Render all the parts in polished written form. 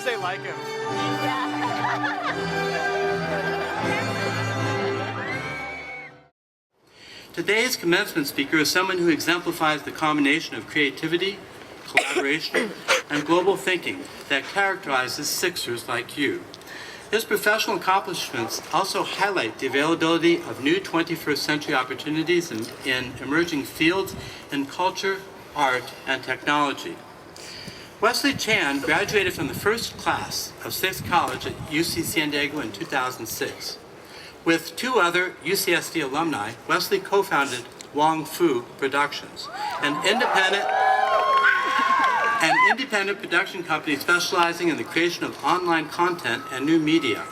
they like him. Today's commencement speaker is someone who exemplifies the combination of creativity, collaboration, and global thinking that characterizes Sixers like you. His professional accomplishments also highlight the availability of new 21st century opportunities in emerging fields in culture, art, and technology. Wesley Chan graduated from the first class of Sixth College at UC San Diego in 2006. With two other UCSD alumni, Wesley co-founded Wong Productions, an independent production company specializing in the creation of online content and new media.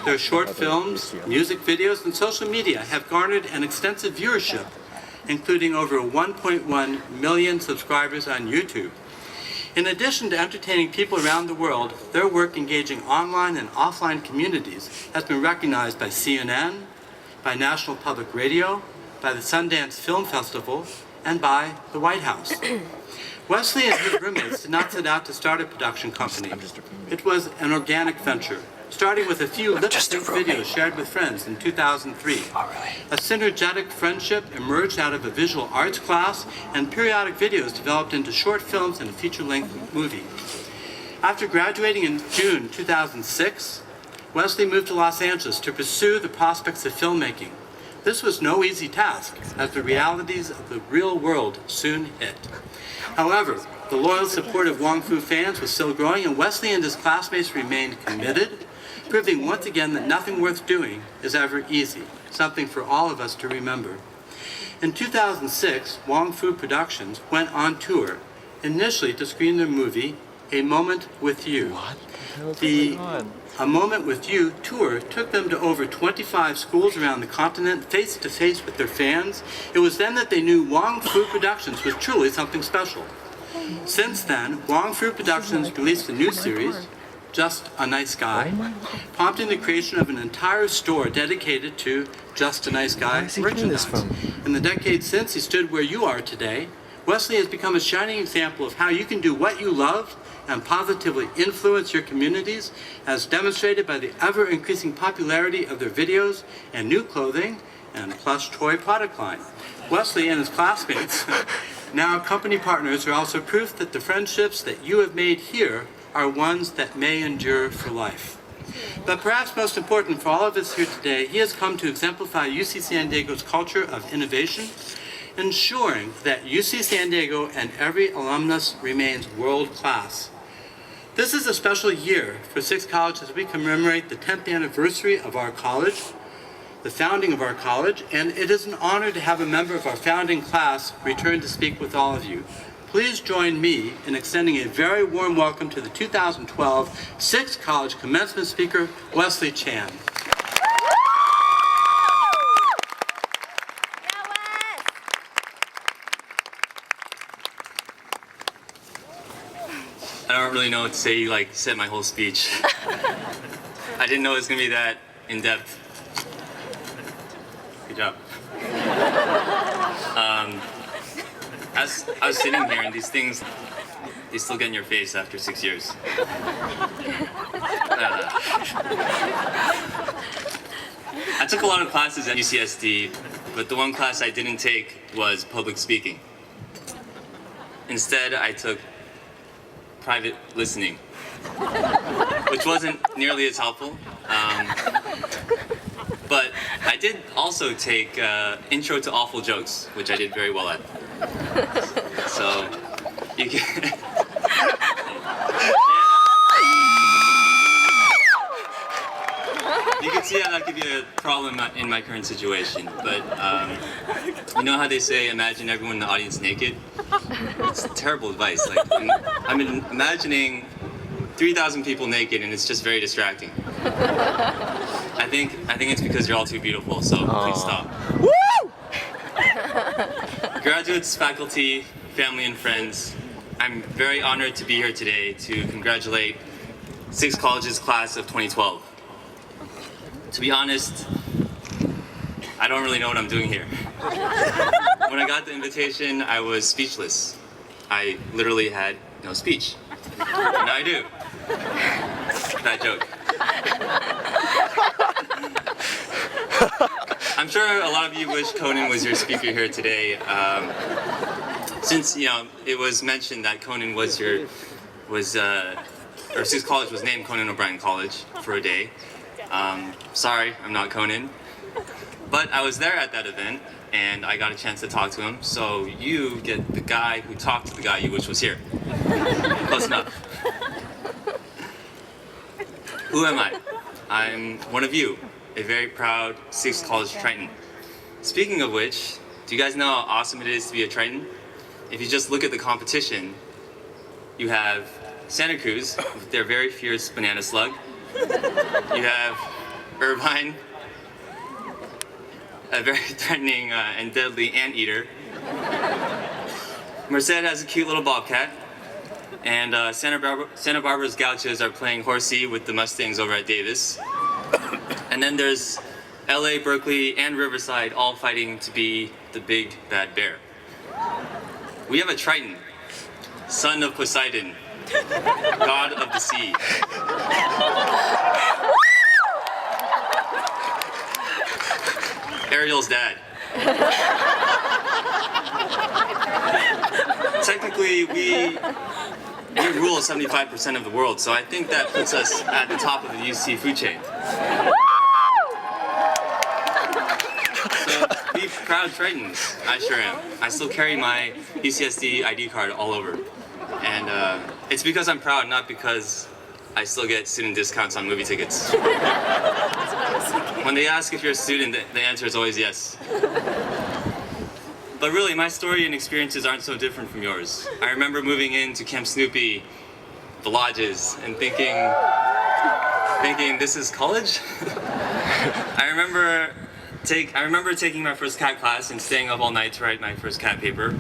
Their short films, music videos, and social media have garnered an extensive viewership, including over 1.1 million subscribers on YouTube. In addition to entertaining people around the world, their work engaging online and offline communities has been recognized by CNN, by National Public Radio, by the Sundance Film Festival, and by the White House. Wesley and his roommates did not set out to start a production company. It was an organic venture, starting with a few lip-sync videos shared with friends in 2003. A synergetic friendship emerged out of a visual arts class, and periodic videos developed into short films and a feature-length movie. After graduating in June 2006, Wesley moved to Los Angeles to pursue the prospects of filmmaking. This was no easy task, as the realities of the real world soon hit. However, the loyal support of Wong fans was still growing, and Wesley and his classmates remained committed, proving once again that nothing worth doing is ever easy, something for all of us to remember. In 2006, Wong Productions went on tour, initially to screen their movie, A Moment with You. What? The A Moment with You tour took them to over 25 schools around the continent, face to face with their fans. It was then that they knew Wong Productions was truly something special. Since then, Wong Productions released a new series, Just a Nice Guy, prompting the creation of an entire store dedicated to Just a Nice Guy merchandise. In the decades since he stood where you are today, Wesley has become a shining example of how you can do what you love and positively influence your communities, as demonstrated by the ever-increasing popularity of their videos and new clothing and plush toy product line. Wesley and his classmates, now company partners, are also proof that the friendships that you have made here are ones that may endure for life. But perhaps most important for all of us here today, he has come to exemplify UC San Diego's culture of innovation, ensuring that UC San Diego and every alumnus remains world-class. This is a special year for Sixth College as we commemorate the 10th anniversary of our college, the founding of our college, and it is an honor to have a member of our founding class return to speak with all of you. Please join me in extending a very warm welcome to the 2012 Sixth College Commencement speaker, Wesley Chan. I don't really know what to say, like, said my whole speech. I didn't know it was gonna be that in-depth. Good job. As I was sitting here and these things, they still get in your face after 6 years. I took a lot of classes at UCSD, but the one class I didn't take was public speaking. Instead, I took private listening, which wasn't nearly as helpful. But I did also take Intro to Awful Jokes, which I did very well at. So you can. You can see how that could be a problem in my current situation. But you know how they say, imagine everyone in the audience naked? It's terrible advice. Like, I'm imagining 3,000 people naked, and it's just very distracting. I think it's because you're all too beautiful, so please stop. Woo! Graduates, faculty, family, and friends, I'm very honored to be here today to congratulate Sixth College's class of 2012. To be honest, I don't really know what I'm doing here. When I got the invitation, I was speechless. I literally had no speech. Now I do. Bad joke. I'm sure a lot of you wish Conan was your speaker here today. Since it was mentioned that Conan or Six College was named Conan O'Brien College for a day. Sorry, I'm not Conan. But I was there at that event, and I got a chance to talk to him. So you get the guy who talked to the guy you wish was here. Close enough. Who am I? I'm one of you, a very proud Six College Triton. Speaking of which, do you guys know how awesome it is to be a Triton? If you just look at the competition, you have Santa Cruz with their very fierce banana slug. You have Irvine, a very threatening and deadly anteater. Merced has a cute little bobcat. And Santa Barbara's Gauchos are playing horsey with the Mustangs over at Davis. And then there's LA, Berkeley, and Riverside all fighting to be the big bad bear. We have a Triton, son of Poseidon, god of the sea. Ariel's dad. Technically, we rule 75% of the world, so I think that puts us at the top of the UC food chain. So be proud Tritons. I sure am. I still carry my UCSD ID card all over. And it's because I'm proud, not because I still get student discounts on movie tickets. When they ask if you're a student, the answer is always yes. But really, my story and experiences aren't so different from yours. I remember moving into Camp Snoopy, the lodges, and thinking, this is college? I remember taking my first CAT class and staying up all night to write my first CAT paper.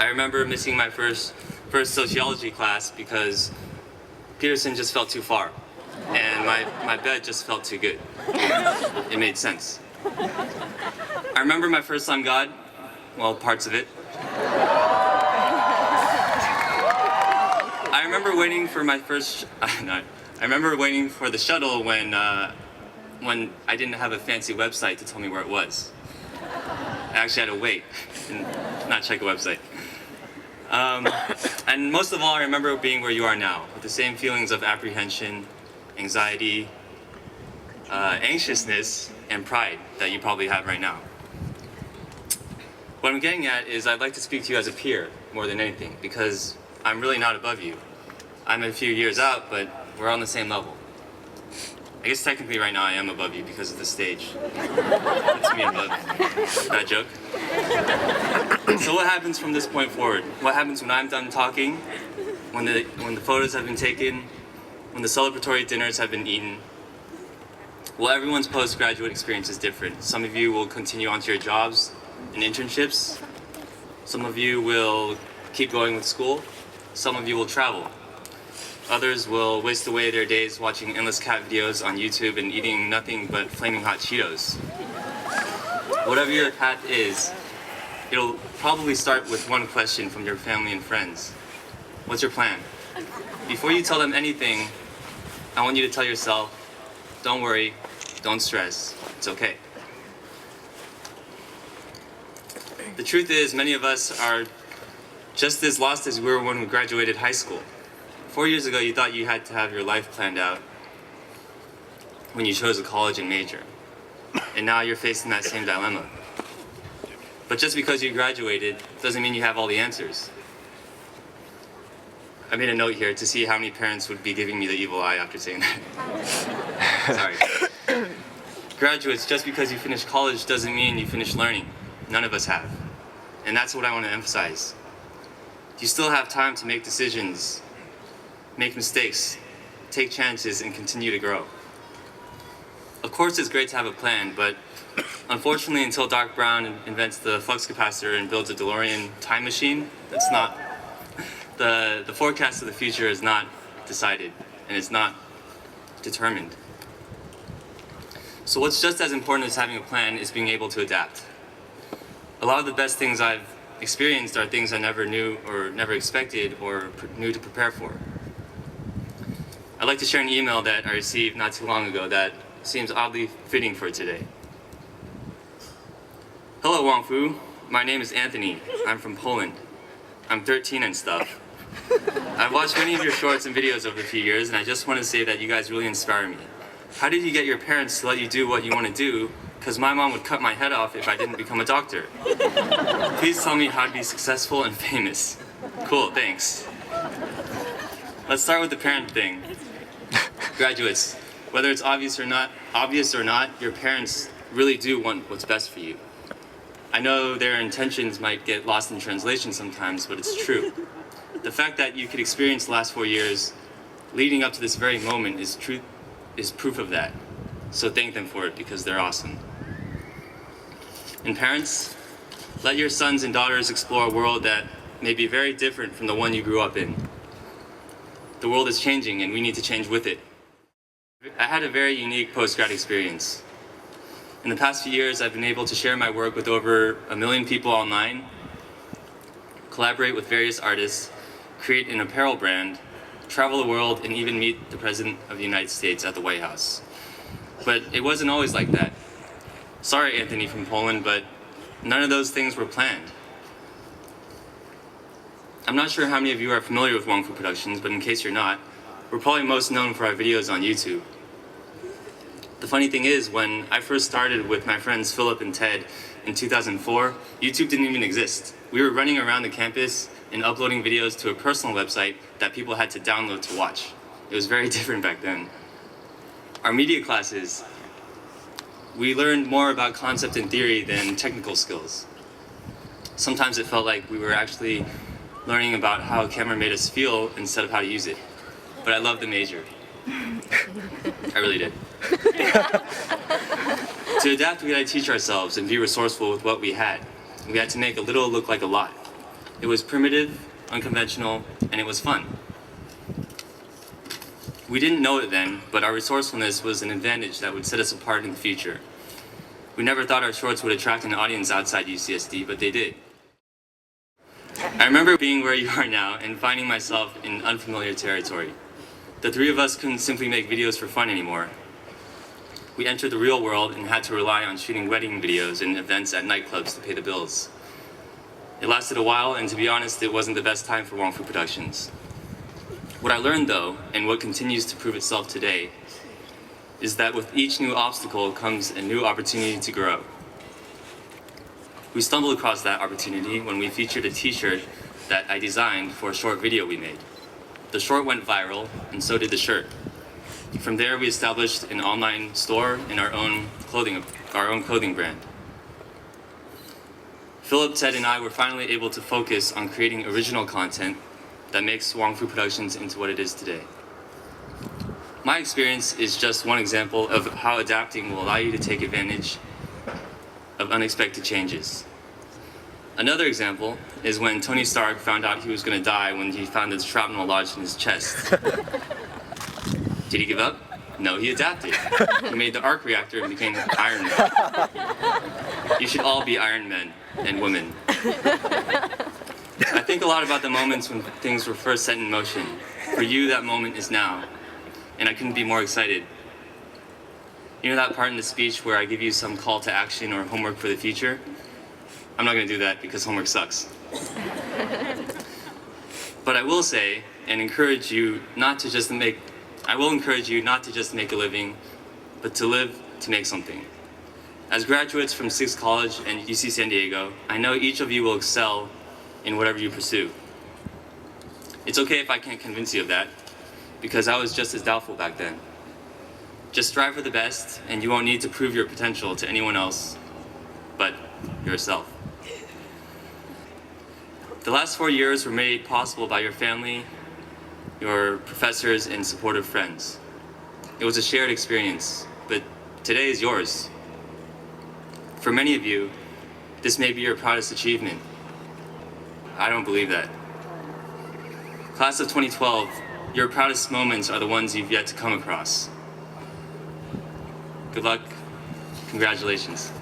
I remember missing my first sociology class because Peterson just felt too far, and my bed just felt too good. It made sense. I remember my first on God. Well, parts of it. I remember waiting for my first. I remember waiting for the shuttle when I didn't have a fancy website to tell me where it was. I actually had to wait and not check a website. And most of all, I remember being where you are now, with the same feelings of apprehension, anxiety, anxiousness, and pride that you probably have right now. What I'm getting at is I'd like to speak to you as a peer more than anything, because I'm really not above you. I'm a few years out, but we're on the same level. I guess technically right now I am above you because of the stage. It's me above. Bad joke. So what happens from this point forward? What happens when I'm done talking? When the photos have been taken? When the celebratory dinners have been eaten? Well, everyone's postgraduate experience is different. Some of you will continue on to your jobs and internships. Some of you will keep going with school. Some of you will travel. Others will waste away their days watching endless cat videos on YouTube and eating nothing but flaming hot Cheetos. Whatever your path is, it'll probably start with one question from your family and friends. What's your plan? Before you tell them anything, I want you to tell yourself, don't worry, don't stress, it's okay. The truth is, many of us are just as lost as we were when we graduated high school. 4 years ago, you thought you had to have your life planned out when you chose a college and major. And now you're facing that same dilemma. But just because you graduated doesn't mean you have all the answers. I made a note here to see how many parents would be giving me the evil eye after saying that. Sorry. Graduates, just because you finished college doesn't mean you finished learning. None of us have. And that's what I want to emphasize. You still have time to make decisions, make mistakes, take chances, and continue to grow. Of course, it's great to have a plan, but unfortunately, until Doc Brown invents the flux capacitor and builds a DeLorean time machine, that's not, the forecast of the future is not decided, and it's not determined. So what's just as important as having a plan is being able to adapt. A lot of the best things I've experienced are things I never knew or never expected or knew to prepare for. I'd like to share an email that I received not too long ago that seems oddly fitting for today. Hello, Wong Fu. My name is Anthony. I'm from Poland. I'm 13 and stuff. I've watched many of your shorts and videos over a few years, and I just want to say that you guys really inspire me. How did you get your parents to let you do what you want to do? Because my mom would cut my head off if I didn't become a doctor. Please tell me how to be successful and famous. Cool, thanks. Let's start with the parent thing. Graduates, whether it's obvious or not, your parents really do want what's best for you. I know their intentions might get lost in translation sometimes, but it's true. The fact that you could experience the last 4 years leading up to this very moment is proof of that. So thank them for it because they're awesome. And parents, let your sons and daughters explore a world that may be very different from the one you grew up in. The world is changing and we need to change with it. I had a very unique post-grad experience. In the past few years, I've been able to share my work with over 1 million people online, collaborate with various artists, create an apparel brand, travel the world, and even meet the President of the United States at the White House. But it wasn't always like that. Sorry, Anthony from Poland, but none of those things were planned. I'm not sure how many of you are familiar with Wong Fu Productions, but in case you're not, we're probably most known for our videos on YouTube. The funny thing is, when I first started with my friends Philip and Ted in 2004, YouTube didn't even exist. We were running around the campus and uploading videos to a personal website that people had to download to watch. It was very different back then. Our media classes, we learned more about concept and theory than technical skills. Sometimes it felt like we were actually learning about how a camera made us feel instead of how to use it. But I loved the major. I really did. To adapt, we had to teach ourselves and be resourceful with what we had. We had to make a little look like a lot. It was primitive, unconventional, and it was fun. We didn't know it then, but our resourcefulness was an advantage that would set us apart in the future. We never thought our shorts would attract an audience outside UCSD, but they did. I remember being where you are now and finding myself in unfamiliar territory. The three of us couldn't simply make videos for fun anymore. We entered the real world and had to rely on shooting wedding videos and events at nightclubs to pay the bills. It lasted a while, and to be honest, it wasn't the best time for Wong Fu Productions. What I learned though, and what continues to prove itself today, is that with each new obstacle comes a new opportunity to grow. We stumbled across that opportunity when we featured a t-shirt that I designed for a short video we made. The short went viral, and so did the shirt. From there, we established an online store and our own clothing brand. Philip, Ted, and I were finally able to focus on creating original content that makes Wong Fu Productions into what it is today. My experience is just one example of how adapting will allow you to take advantage of unexpected changes. Another example is when Tony Stark found out he was going to die when he found his shrapnel lodged in his chest. Did he give up? No, he adapted. He made the arc reactor and became Iron Man. You should all be Iron Men and women. I think a lot about the moments when things were first set in motion. For you, that moment is now, and I couldn't be more excited. You know that part in the speech where I give you some call to action or homework for the future? I'm not going to do that because homework sucks. But I will say and encourage you not to just make a living, but to live to make something. As graduates from Sixth College and UC San Diego, I know each of you will excel in whatever you pursue. It's okay if I can't convince you of that, because I was just as doubtful back then. Just strive for the best, and you won't need to prove your potential to anyone else but yourself. The last 4 years were made possible by your family, your professors, and supportive friends. It was a shared experience, but today is yours. For many of you, this may be your proudest achievement. I don't believe that. Class of 2012, your proudest moments are the ones you've yet to come across. Good luck. Congratulations.